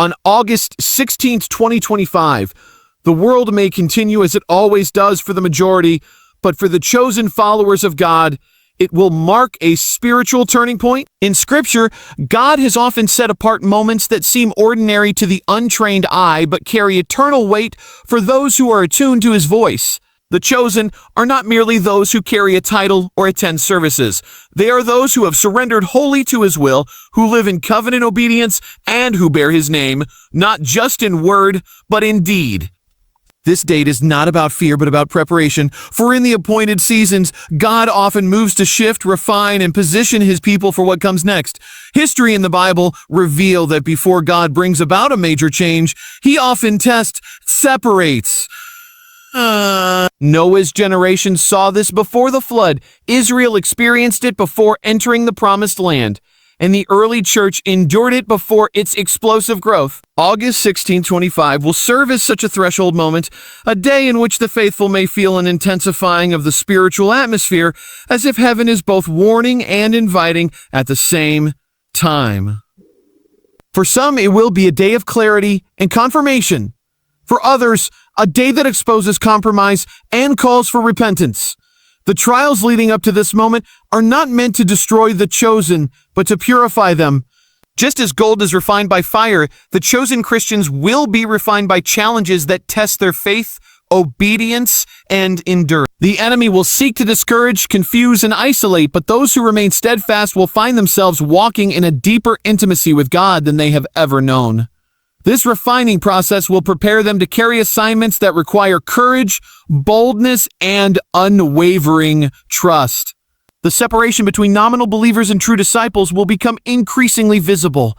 On August 16th, 2025, the world may continue as it always does for the majority, but for the chosen followers of God, it will mark a spiritual turning point. In Scripture, God has often set apart moments that seem ordinary to the untrained eye, but carry eternal weight for those who are attuned to His voice. The chosen are not merely those who carry a title or attend services. They are those who have surrendered wholly to His will, who live in covenant obedience, and who bear His name, not just in word, but in deed. This date is not about fear, but about preparation, for in the appointed seasons, God often moves to shift, refine, and position His people for what comes next. History and the Bible reveal that before God brings about a major change, He often tests, separates. Noah's generation saw this before the flood. Israel experienced it before entering the promised land, and the early church endured it before its explosive growth. August 1625 will serve as such a threshold moment, a day in which the faithful may feel an intensifying of the spiritual atmosphere, as if heaven is both warning and inviting at the same time. For some, it will be a day of clarity and confirmation. For others, a day that exposes compromise and calls for repentance. The trials leading up to this moment are not meant to destroy the chosen, but to purify them. Just as gold is refined by fire, the chosen Christians will be refined by challenges that test their faith, obedience, and endurance. The enemy will seek to discourage, confuse, and isolate, but those who remain steadfast will find themselves walking in a deeper intimacy with God than they have ever known. This refining process will prepare them to carry assignments that require courage, boldness, and unwavering trust. The separation between nominal believers and true disciples will become increasingly visible.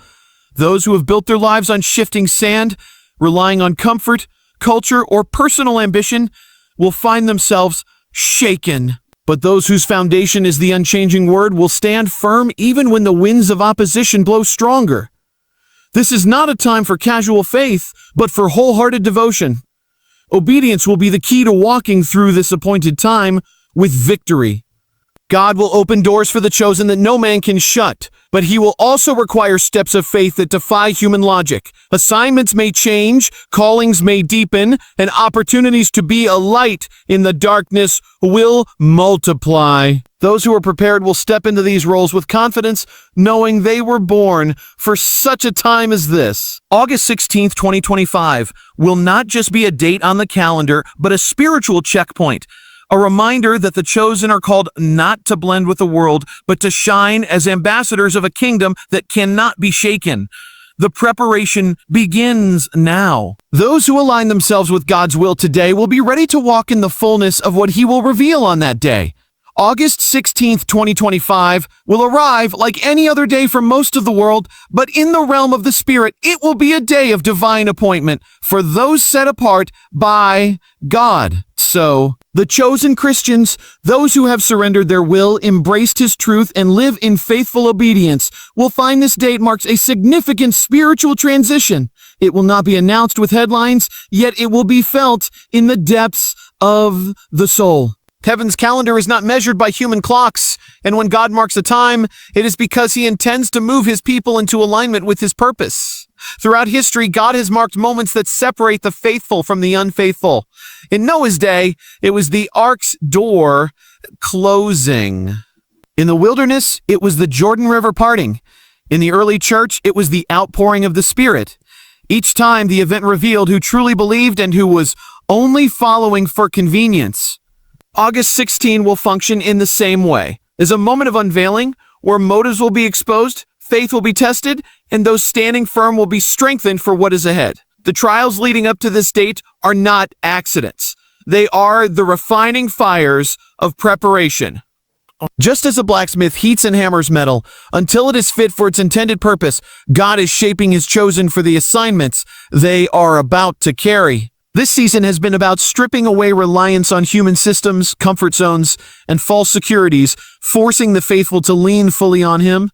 Those who have built their lives on shifting sand, relying on comfort, culture, or personal ambition, will find themselves shaken. But those whose foundation is the unchanging word will stand firm even when the winds of opposition blow stronger. This is not a time for casual faith, but for wholehearted devotion. Obedience will be the key to walking through this appointed time with victory. God will open doors for the chosen that no man can shut, but He will also require steps of faith that defy human logic. Assignments may change, callings may deepen, and opportunities to be a light in the darkness will multiply. Those who are prepared will step into these roles with confidence, knowing they were born for such a time as this. August 16th, 2025 will not just be a date on the calendar, but a spiritual checkpoint. A reminder that the chosen are called not to blend with the world, but to shine as ambassadors of a kingdom that cannot be shaken. The preparation begins now. Those who align themselves with God's will today will be ready to walk in the fullness of what He will reveal on that day. August 16th, 2025 will arrive like any other day for most of the world, but in the realm of the Spirit, it will be a day of divine appointment for those set apart by God. So, the chosen Christians, those who have surrendered their will, embraced His truth, and live in faithful obedience, will find this date marks a significant spiritual transition. It will not be announced with headlines, yet it will be felt in the depths of the soul. Heaven's calendar is not measured by human clocks, and when God marks a time, it is because He intends to move His people into alignment with His purpose. Throughout history, God has marked moments that separate the faithful from the unfaithful. In Noah's day, it was the ark's door closing. In the wilderness, it was the Jordan River parting. In the early church, it was the outpouring of the Spirit. Each time, the event revealed who truly believed and who was only following for convenience. August 16 will function in the same way. As a moment of unveiling, where motives will be exposed, faith will be tested, and those standing firm will be strengthened for what is ahead. The trials leading up to this date are not accidents. They are the refining fires of preparation. Just as a blacksmith heats and hammers metal until it is fit for its intended purpose, God is shaping His chosen for the assignments they are about to carry. This season has been about stripping away reliance on human systems, comfort zones, and false securities, forcing the faithful to lean fully on Him.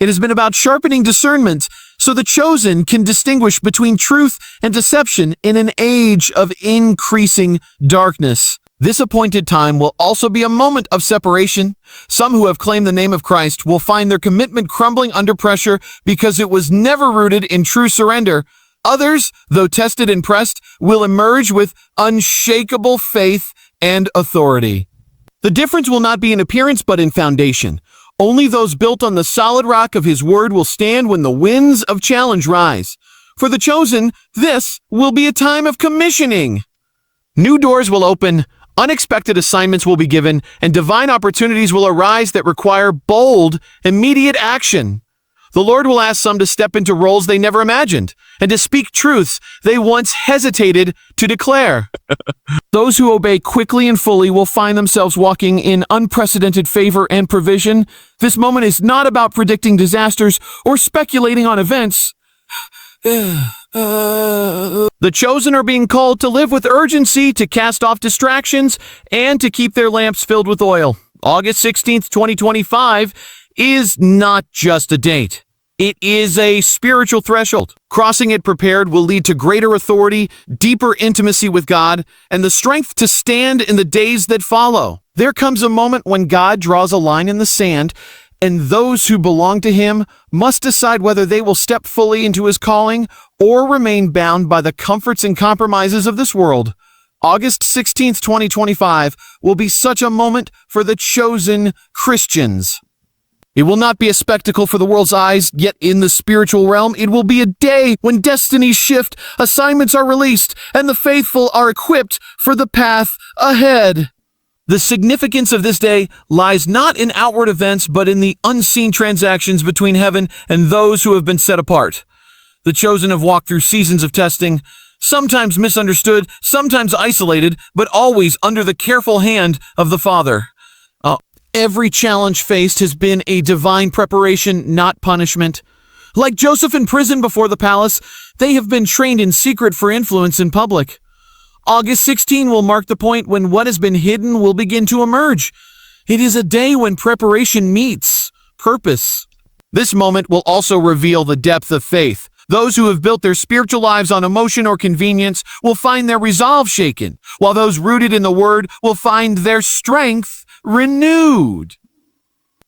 It has been about sharpening discernment so the chosen can distinguish between truth and deception in an age of increasing darkness. This appointed time will also be a moment of separation. Some who have claimed the name of Christ will find their commitment crumbling under pressure because it was never rooted in true surrender. Others, though tested and pressed, will emerge with unshakable faith and authority. The difference will not be in appearance but in foundation. Only those built on the solid rock of His Word will stand when the winds of challenge rise. For the chosen, this will be a time of commissioning. New doors will open, unexpected assignments will be given, and divine opportunities will arise that require bold, immediate action. The Lord will ask some to step into roles they never imagined, and to speak truths they once hesitated to declare. Those who obey quickly and fully will find themselves walking in unprecedented favor and provision. This moment is not about predicting disasters or speculating on events. The chosen are being called to live with urgency, to cast off distractions, and to keep their lamps filled with oil. August 16th, 2025 is not just a date. It is a spiritual threshold. Crossing it prepared will lead to greater authority, deeper intimacy with God, and the strength to stand in the days that follow. There comes a moment when God draws a line in the sand, and those who belong to Him must decide whether they will step fully into His calling or remain bound by the comforts and compromises of this world. August 16th, 2025 will be such a moment for the chosen Christians. It will not be a spectacle for the world's eyes, yet in the spiritual realm, it will be a day when destinies shift, assignments are released, and the faithful are equipped for the path ahead. The significance of this day lies not in outward events, but in the unseen transactions between heaven and those who have been set apart. The chosen have walked through seasons of testing, sometimes misunderstood, sometimes isolated, but always under the careful hand of the Father. Every challenge faced has been a divine preparation, not punishment. Like Joseph in prison before the palace, they have been trained in secret for influence in public. August 16 will mark the point when what has been hidden will begin to emerge. It is a day when preparation meets purpose. This moment will also reveal the depth of faith. Those who have built their spiritual lives on emotion or convenience will find their resolve shaken, while those rooted in the Word will find their strength renewed.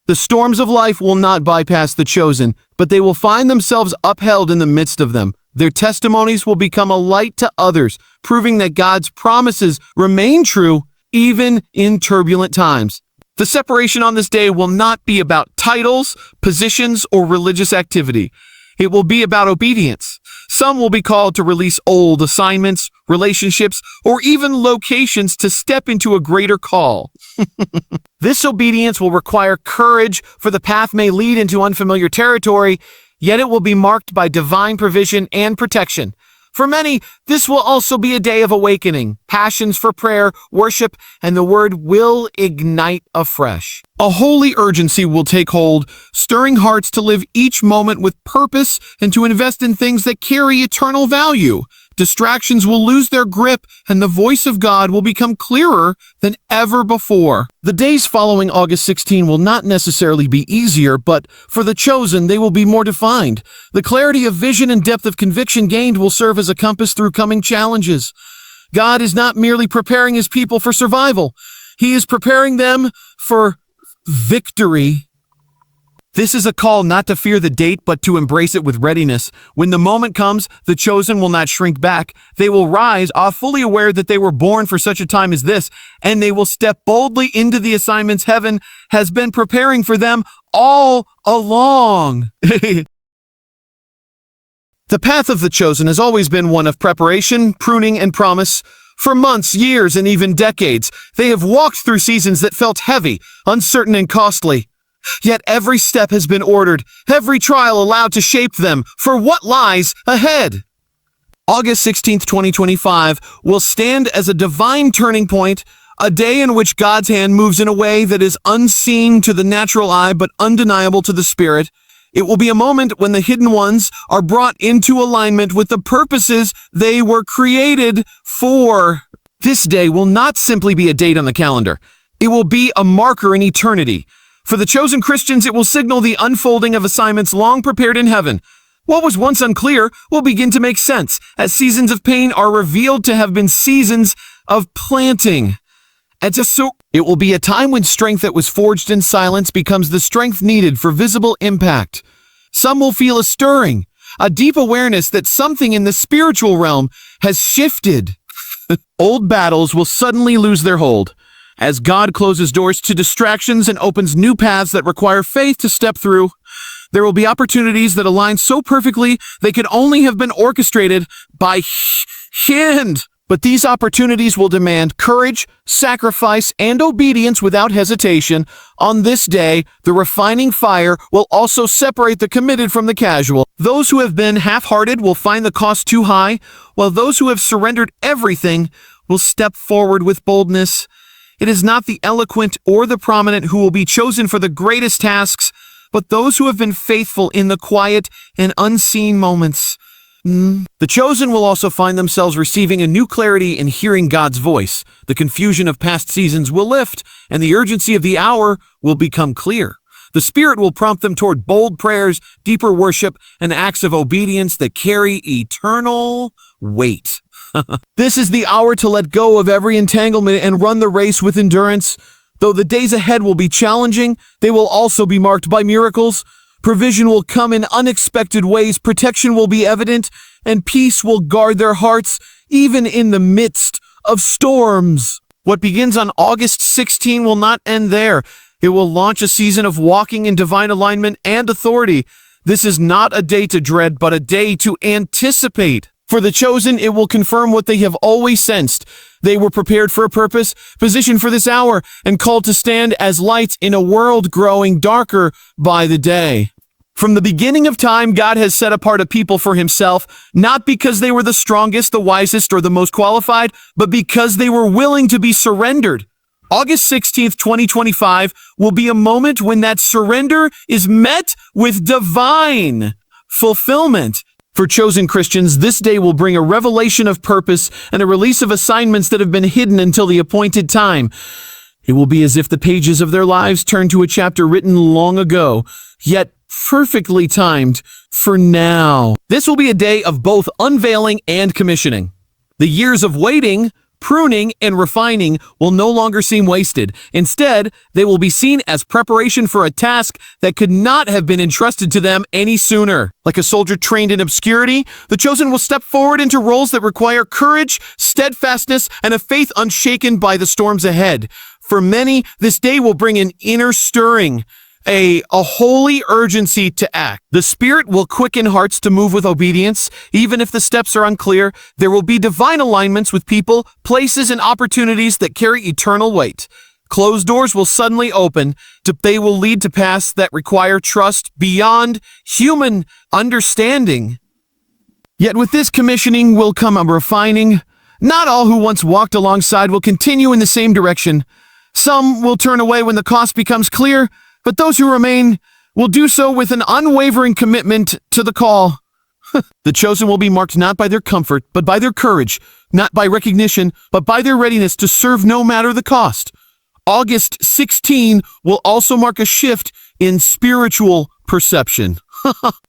The storms of life will not bypass the chosen, but they will find themselves upheld in the midst of them. Their testimonies will become a light to others, proving that God's promises remain true even in turbulent times. The separation on this day will not be about titles, positions, or religious activity. It will be about obedience. Some will be called to release old assignments, relationships, or even locations to step into a greater call. This obedience will require courage, for the path may lead into unfamiliar territory, yet it will be marked by divine provision and protection. For many, this will also be a day of awakening. Passions for prayer, worship, and the Word will ignite afresh. A holy urgency will take hold, stirring hearts to live each moment with purpose and to invest in things that carry eternal value. Distractions will lose their grip, and the voice of God will become clearer than ever before. The days following August 16 will not necessarily be easier, but for the chosen, they will be more defined. The clarity of vision and depth of conviction gained will serve as a compass through coming challenges. God is not merely preparing His people for survival. He is preparing them for victory. This is a call not to fear the date, but to embrace it with readiness. When the moment comes, the chosen will not shrink back. They will rise, fully aware that they were born for such a time as this, and they will step boldly into the assignments heaven has been preparing for them all along. The path of the chosen has always been one of preparation, pruning, and promise. For months, years, and even decades, they have walked through seasons that felt heavy, uncertain, and costly. Yet every step has been ordered, every trial allowed to shape them for what lies ahead. August 16th, 2025 will stand as a divine turning point, a day in which God's hand moves in a way that is unseen to the natural eye but undeniable to the spirit. It will be a moment when the hidden ones are brought into alignment with the purposes they were created for. This day will not simply be a date on the calendar. It will be a marker in eternity. For the chosen Christians, it will signal the unfolding of assignments long prepared in heaven. What was once unclear will begin to make sense, as seasons of pain are revealed to have been seasons of planting. And so it will be a time when strength that was forged in silence becomes the strength needed for visible impact. Some will feel a stirring, a deep awareness that something in the spiritual realm has shifted. Old battles will suddenly lose their hold as God closes doors to distractions and opens new paths that require faith to step through. There will be opportunities that align so perfectly they could only have been orchestrated by hand. But these opportunities will demand courage, sacrifice, and obedience without hesitation. On this day, the refining fire will also separate the committed from the casual. Those who have been half-hearted will find the cost too high, while those who have surrendered everything will step forward with boldness. It is not the eloquent or the prominent who will be chosen for the greatest tasks, but those who have been faithful in the quiet and unseen moments. The chosen will also find themselves receiving a new clarity in hearing God's voice. The confusion of past seasons will lift, and the urgency of the hour will become clear. The Spirit will prompt them toward bold prayers, deeper worship, and acts of obedience that carry eternal weight. This is the hour to let go of every entanglement and run the race with endurance. Though the days ahead will be challenging, they will also be marked by miracles. Provision will come in unexpected ways, protection will be evident, and peace will guard their hearts, even in the midst of storms. What begins on August 16 will not end there. It will launch a season of walking in divine alignment and authority. This is not a day to dread, but a day to anticipate. For the chosen, it will confirm what they have always sensed. They were prepared for a purpose, positioned for this hour, and called to stand as lights in a world growing darker by the day. From the beginning of time, God has set apart a people for himself, not because they were the strongest, the wisest, or the most qualified, but because they were willing to be surrendered. August 16th, 2025 will be a moment when that surrender is met with divine fulfillment. For chosen Christians, this day will bring a revelation of purpose and a release of assignments that have been hidden until the appointed time. It will be as if the pages of their lives turn to a chapter written long ago, yet perfectly timed for now. This will be a day of both unveiling and commissioning. The years of waiting, pruning, and refining will no longer seem wasted. Instead, they will be seen as preparation for a task that could not have been entrusted to them any sooner. Like a soldier trained in obscurity, the chosen will step forward into roles that require courage, steadfastness, and a faith unshaken by the storms ahead. For many, this day will bring an inner stirring, a holy urgency to act. The Spirit will quicken hearts to move with obedience. Even if the steps are unclear, there will be divine alignments with people, places, and opportunities that carry eternal weight. Closed doors will suddenly open. They will lead to paths that require trust beyond human understanding. Yet with this commissioning will come a refining. Not all who once walked alongside will continue in the same direction. Some will turn away when the cost becomes clear, but those who remain will do so with an unwavering commitment to the call. The chosen will be marked not by their comfort, but by their courage, not by recognition, but by their readiness to serve no matter the cost. August 16 will also mark a shift in spiritual perception.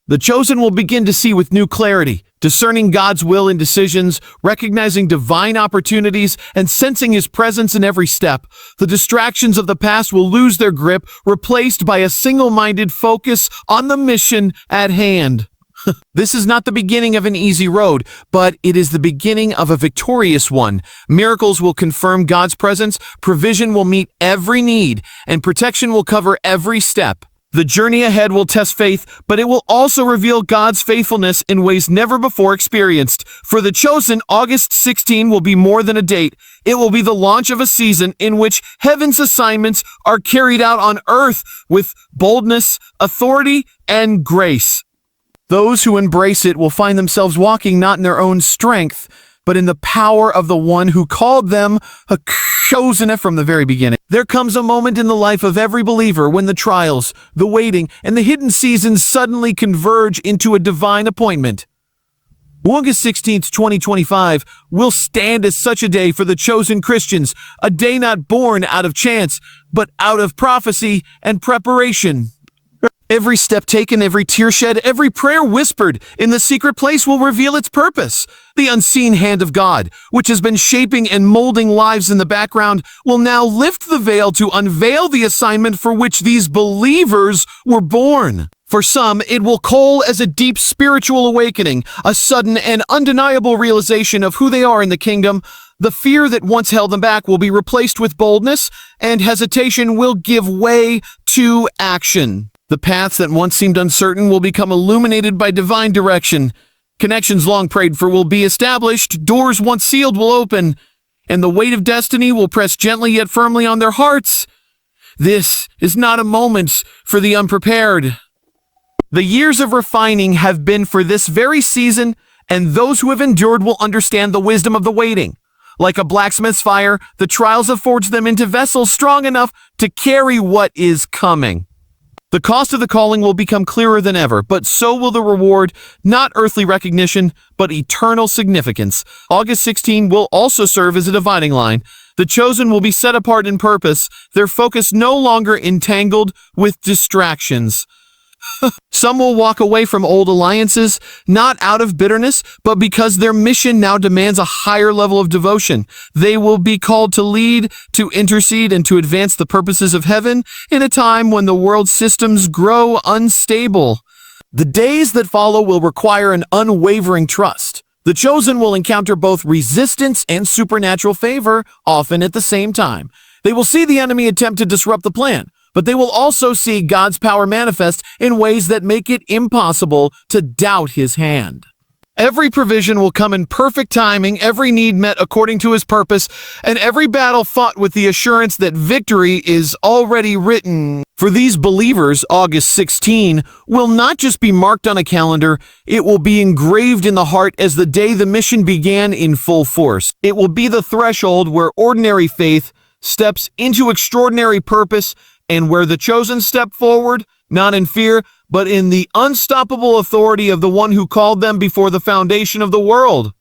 The chosen will begin to see with new clarity, discerning God's will in decisions, recognizing divine opportunities, and sensing his presence in every step. The distractions of the past will lose their grip, replaced by a single-minded focus on the mission at hand. This is not the beginning of an easy road, but it is the beginning of a victorious one. Miracles will confirm God's presence, provision will meet every need, and protection will cover every step. The journey ahead will test faith, but it will also reveal God's faithfulness in ways never before experienced. For the chosen, August 16 will be more than a date. It will be the launch of a season in which heaven's assignments are carried out on earth with boldness, authority, and grace. Those who embrace it will find themselves walking not in their own strength, but in the power of the one who called them a chosen from the very beginning. There comes a moment in the life of every believer when the trials, the waiting, and the hidden seasons suddenly converge into a divine appointment. August 16th, 2025 will stand as such a day for the chosen Christians, a day not born out of chance, but out of prophecy and preparation. Every step taken, every tear shed, every prayer whispered in the secret place will reveal its purpose. The unseen hand of God, which has been shaping and molding lives in the background, will now lift the veil to unveil the assignment for which these believers were born. For some, it will coal as a deep spiritual awakening, a sudden and undeniable realization of who they are in the kingdom. The fear that once held them back will be replaced with boldness, and hesitation will give way to action. The paths that once seemed uncertain will become illuminated by divine direction. Connections long prayed for will be established, doors once sealed will open, and the weight of destiny will press gently yet firmly on their hearts. This is not a moment for the unprepared. The years of refining have been for this very season, and those who have endured will understand the wisdom of the waiting. Like a blacksmith's fire, the trials have forged them into vessels strong enough to carry what is coming. The cost of the calling will become clearer than ever, but so will the reward, not earthly recognition, but eternal significance. August 16 will also serve as a dividing line. The chosen will be set apart in purpose, their focus no longer entangled with distractions. Some will walk away from old alliances, not out of bitterness, but because their mission now demands a higher level of devotion. They will be called to lead, to intercede, and to advance the purposes of heaven in a time when the world's systems grow unstable. The days that follow will require an unwavering trust. The chosen will encounter both resistance and supernatural favor, often at the same time. They will see the enemy attempt to disrupt the plan, but they will also see God's power manifest in ways that make it impossible to doubt his hand. Every provision will come in perfect timing, every need met according to his purpose, and every battle fought with the assurance that victory is already written. For these believers, August 16 will not just be marked on a calendar, it will be engraved in the heart as the day the mission began in full force. It will be the threshold where ordinary faith steps into extraordinary purpose, and where the chosen step forward, not in fear, but in the unstoppable authority of the one who called them before the foundation of the world.